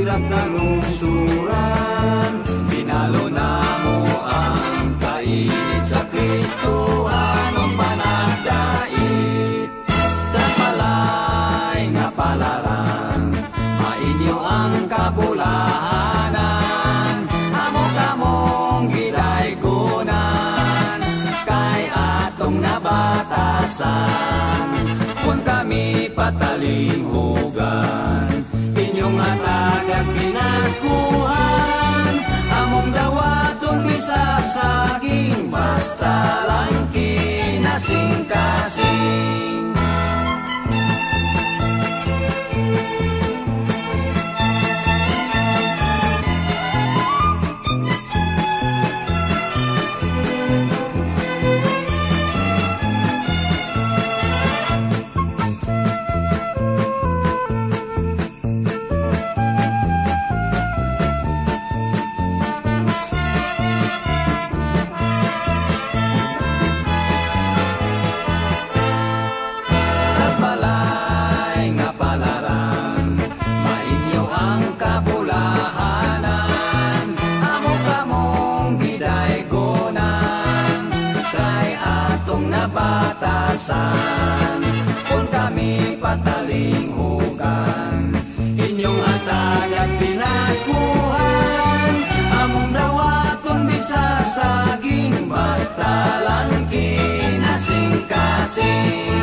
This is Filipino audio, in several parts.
hirap na lungsuran, pinalo na mo ang kainit sa Kristo, anong panagdait. Tapalay nga palaran, mainyo ang kapulahanan, amo kamong gidaygonan, kay atong nabatasan, kung kami patalinghugan, inyong atag at pinaskuhan, among dawatong bisasaging, basta lang kinasing-kasing. Batasan, kung kami patalinghugan, inyong atag at pinaskuhan, among dawatong bisasaging, basta lang kinasing-kasing.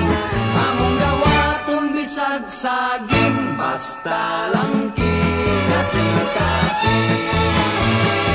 Among dawatong bisagsaging, basta lang kinasing-kasing.